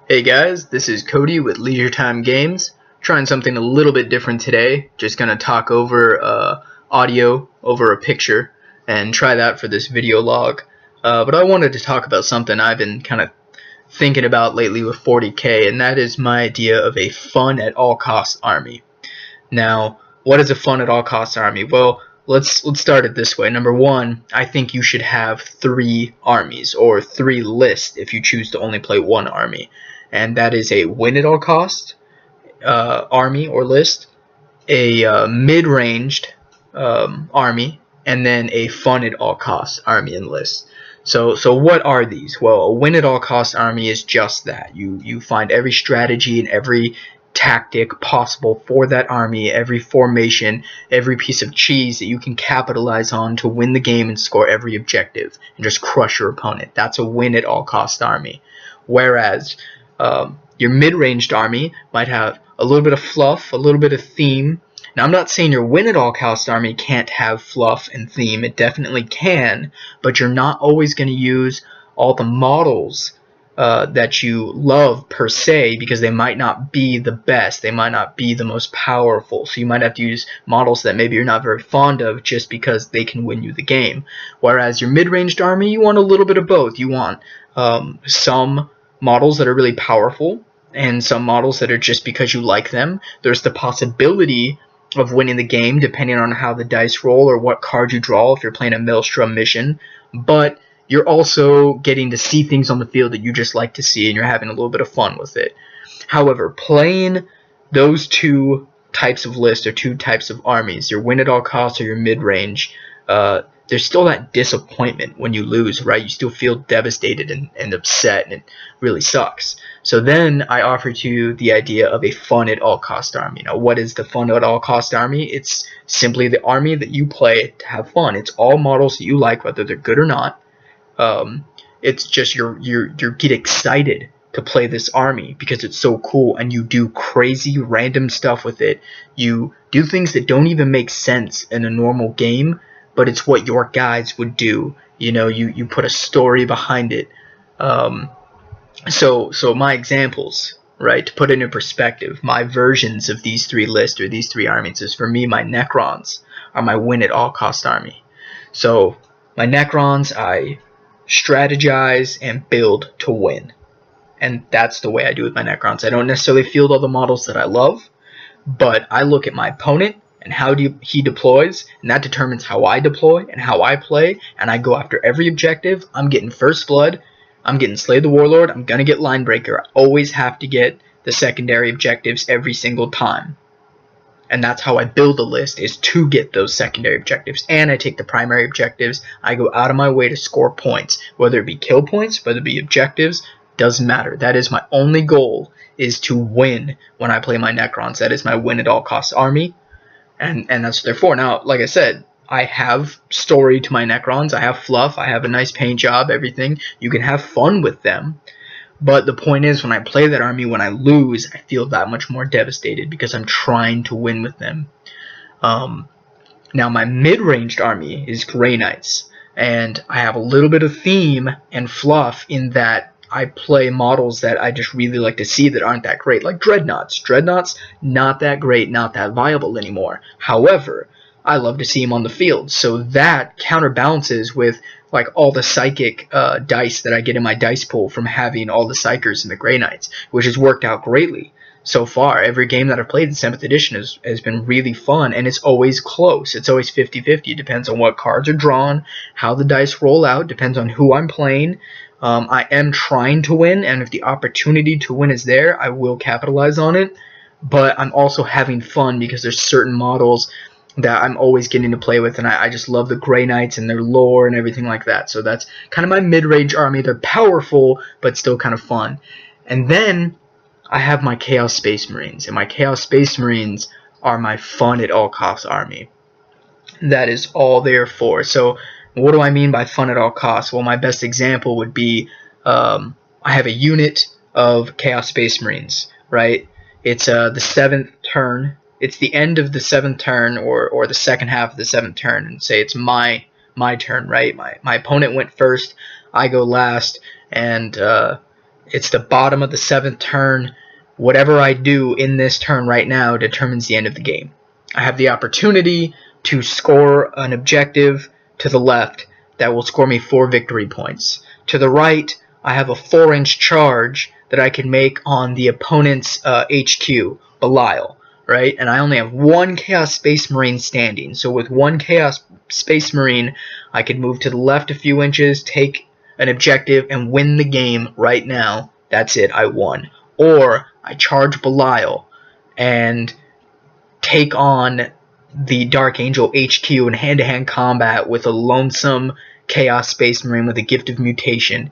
Hey guys, this is Cody with Leisure Time Games. Trying something a little bit different today. Just gonna talk over audio over a picture and try that for this video log. But I wanted to talk about something I've been kind of thinking about lately with 40K, and that is my idea of a fun at all costs army. Now, what is a fun at all costs army? Well, let's start it this way. Number one, I think you should have 3 armies, or 3 lists if you choose to only play 1 army. And that is a win at all cost army or list, a mid-ranged army, and then a fun at all costs army and list. So what are these? Well, a win at all costs army is just that. You find every strategy and every tactic possible for that army, every formation, every piece of cheese that you can capitalize on to win the game and score every objective and just crush your opponent. That's a win at all cost army. Whereas your mid-ranged army might have a little bit of fluff, a little bit of theme. Now, I'm not saying your win at all cost army can't have fluff and theme. It definitely can, but you're not always going to use all the models that you love per se, because they might not be the best. They might not be the most powerful. So you might have to use models that maybe you're not very fond of just because they can win you the game. Whereas your mid-ranged army, you want a little bit of both. You want some models that are really powerful and some models that are just because you like them. There's the possibility of winning the game depending on how the dice roll or what card you draw if you're playing a Maelstrom mission, but you're also getting to see things on the field that you just like to see, and you're having a little bit of fun with it. However, playing those 2 types of lists or 2 types of armies, your win at all costs or your mid-range, there's still that disappointment when you lose, right? You still feel devastated and upset, and it really sucks. So then I offer to you the idea of a fun at all cost army. Now, what is the fun at all cost army? It's simply the army that you play to have fun. It's all models that you like, whether they're good or not. It's just you get excited to play this army because it's so cool, and you do crazy random stuff with it. You do things that don't even make sense in a normal game, but it's what your guys would do. You know, you put a story behind it. So my examples, right, to put it in perspective, my versions of these 3 lists or these 3 armies is, for me, my Necrons are my win at all cost army. So my Necrons, I strategize and build to win. And that's the way I do with my Necrons. I don't necessarily field all the models that I love, but I look at my opponent and how he deploys, and that determines how I deploy and how I play, and I go after every objective. I'm getting First Blood, I'm getting Slay the Warlord, I'm going to get Linebreaker. I always have to get the secondary objectives every single time. And that's how I build the list, is to get those secondary objectives. And I take the primary objectives. I go out of my way to score points, whether it be kill points, whether it be objectives, doesn't matter. That is my only goal, is to win when I play my Necrons. That is my win at all costs army. And that's what they're for. Now, like I said, I have story to my Necrons. I have fluff. I have a nice paint job, everything. You can have fun with them. But the point is, when I play that army, when I lose, I feel that much more devastated because I'm trying to win with them. Now, my mid-ranged army is Grey Knights. And I have a little bit of theme and fluff in that I play models that I just really like to see that aren't that great, like Dreadnoughts. Dreadnoughts, not that great, not that viable anymore. However, I love to see them on the field, so that counterbalances with like all the psychic dice that I get in my dice pool from having all the psychers and the Grey Knights, which has worked out greatly so far. Every game that I've played in 7th edition has been really fun, and it's always close. It's always 50-50. It depends on what cards are drawn, how the dice roll out, depends on who I'm playing. I am trying to win, and if the opportunity to win is there, I will capitalize on it. But I'm also having fun because there's certain models that I'm always getting to play with, and I just love the Grey Knights and their lore and everything like that. So that's kind of my mid-range army. They're powerful, but still kind of fun. And then I have my Chaos Space Marines, and my Chaos Space Marines are my fun at all costs army. That is all they're for. So what do I mean by fun at all costs? Well, my best example would be I have a unit of Chaos Space Marines, right? It's the 7th turn. It's the end of the 7th turn, or the second half of the 7th turn, and say it's my turn, right? My opponent went first, I go last, and It's the bottom of the 7th turn. Whatever I do in this turn right now determines the end of the game. I have the opportunity to score an objective to the left that will score me 4 victory points. To the right, I have a 4-inch charge that I can make on the opponent's HQ, Belial, right? And I only have 1 Chaos Space Marine standing. So with 1 Chaos Space Marine, I could move to the left a few inches, take an objective, and win the game right now. That's it, I won. Or I charge Belial and take on the Dark Angel HQ in hand-to-hand combat with a lonesome Chaos Space Marine with a Gift of Mutation.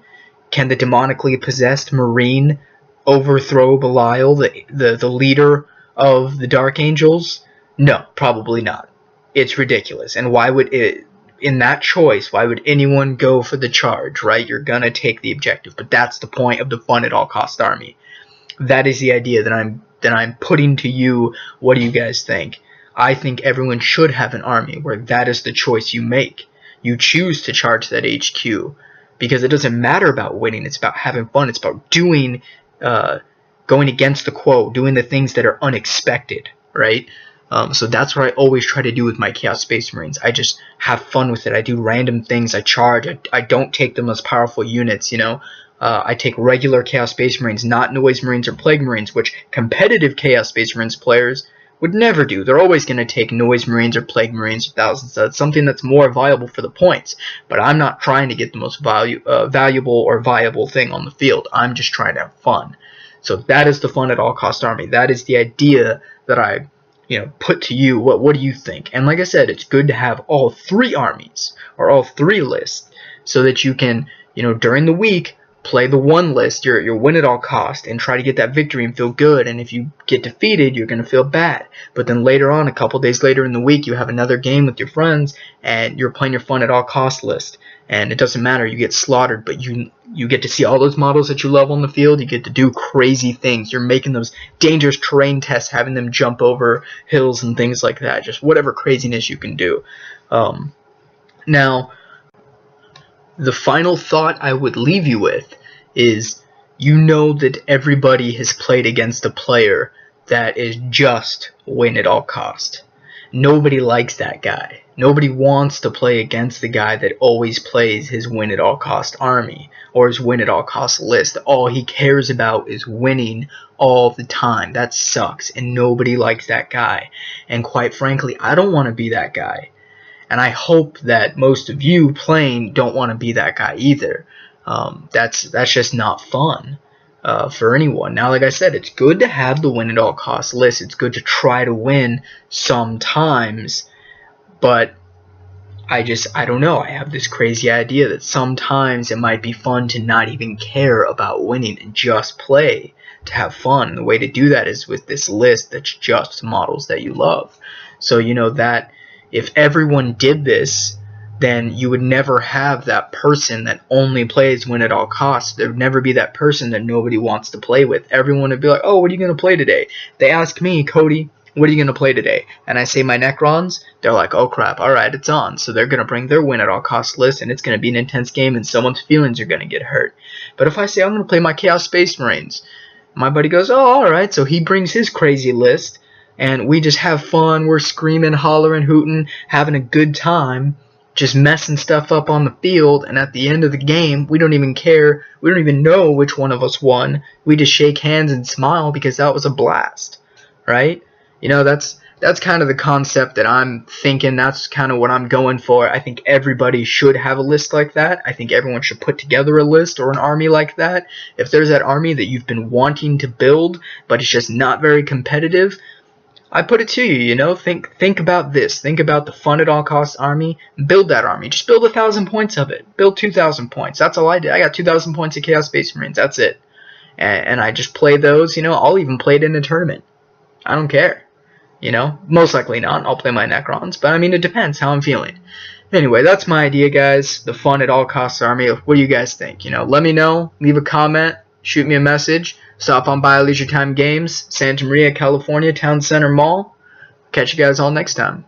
Can the demonically possessed Marine overthrow Belial, the leader of the Dark Angels? No, probably not. It's ridiculous. And why would it, in that choice, why would anyone go for the charge, right? You're gonna take the objective, but that's the point of the fun at all cost army. That is the idea that I'm putting to you. What do you guys think? I think everyone should have an army where that is the choice you make. You choose to charge that HQ because it doesn't matter about winning. It's about having fun. It's about doing, going against the quo, doing the things that are unexpected, right? So that's what I always try to do with my Chaos Space Marines. I just have fun with it. I do random things. I charge. I don't take the most powerful units, you know. I take regular Chaos Space Marines, not Noise Marines or Plague Marines, which competitive Chaos Space Marines players would never do. They're always going to take Noise Marines or Plague Marines or Thousand Studs, something that's more viable for the points. But I'm not trying to get the most valuable or viable thing on the field. I'm just trying to have fun. So that is the fun at all cost army. That is the idea that I put to you. What do you think? And like I said, it's good to have all 3 armies or all 3 lists so that you can, during the week, play the one list, your win at all cost, and try to get that victory and feel good. And if you get defeated, you're going to feel bad. But then later on, a couple days later in the week, you have another game with your friends, and you're playing your fun at all cost list. And it doesn't matter, you get slaughtered, but you get to see all those models that you love on the field. You get to do crazy things. You're making those dangerous terrain tests, having them jump over hills and things like that. Just whatever craziness you can do. Now, the final thought I would leave you with is, that everybody has played against a player that is just win at all cost. Nobody likes that guy. Nobody wants to play against the guy that always plays his win at all cost army or his win at all cost list. All he cares about is winning all the time. That sucks, and nobody likes that guy. And quite frankly, I don't want to be that guy. And I hope that most of you playing don't want to be that guy either. That's just not fun for anyone. Now, like I said, it's good to have the win at all costs list. It's good to try to win sometimes, but I don't know. I have this crazy idea that sometimes it might be fun to not even care about winning and just play to have fun. And the way to do that is with this list that's just models that you love. So that if everyone did this, then you would never have that person that only plays win at all costs. There would never be that person that nobody wants to play with. Everyone would be like, oh, what are you going to play today? They ask me, Cody, what are you going to play today? And I say my Necrons. They're like, oh crap, alright, it's on. So they're going to bring their win at all costs list, and it's going to be an intense game, and someone's feelings are going to get hurt. But if I say I'm going to play my Chaos Space Marines, my buddy goes, oh, alright, so he brings his crazy list, and we just have fun. We're screaming, hollering, hooting, having a good time, just messing stuff up on the field. And at the end of the game, we don't even care. We don't even know which one of us won. We just shake hands and smile because that was a blast, right? That's kind of the concept that I'm thinking. That's kind of what I'm going for. I think everybody should have a list like that. I think everyone should put together a list or an army like that. If there's that army that you've been wanting to build, but it's just not very competitive, I put it to you, think about this. Think about the fun at all costs army. Build that army. Just build 1,000 points of it. Build 2,000 points. That's all I did. I got 2,000 points of Chaos Space Marines. That's it. And I just play those. I'll even play it in a tournament. I don't care. Most likely not. I'll play my Necrons. But, it depends how I'm feeling. Anyway, that's my idea, guys. The fun at all costs army. What do you guys think? Let me know. Leave a comment. Shoot me a message. Stop on by Leisure Time Games, Santa Maria, California, Town Center Mall. Catch you guys all next time.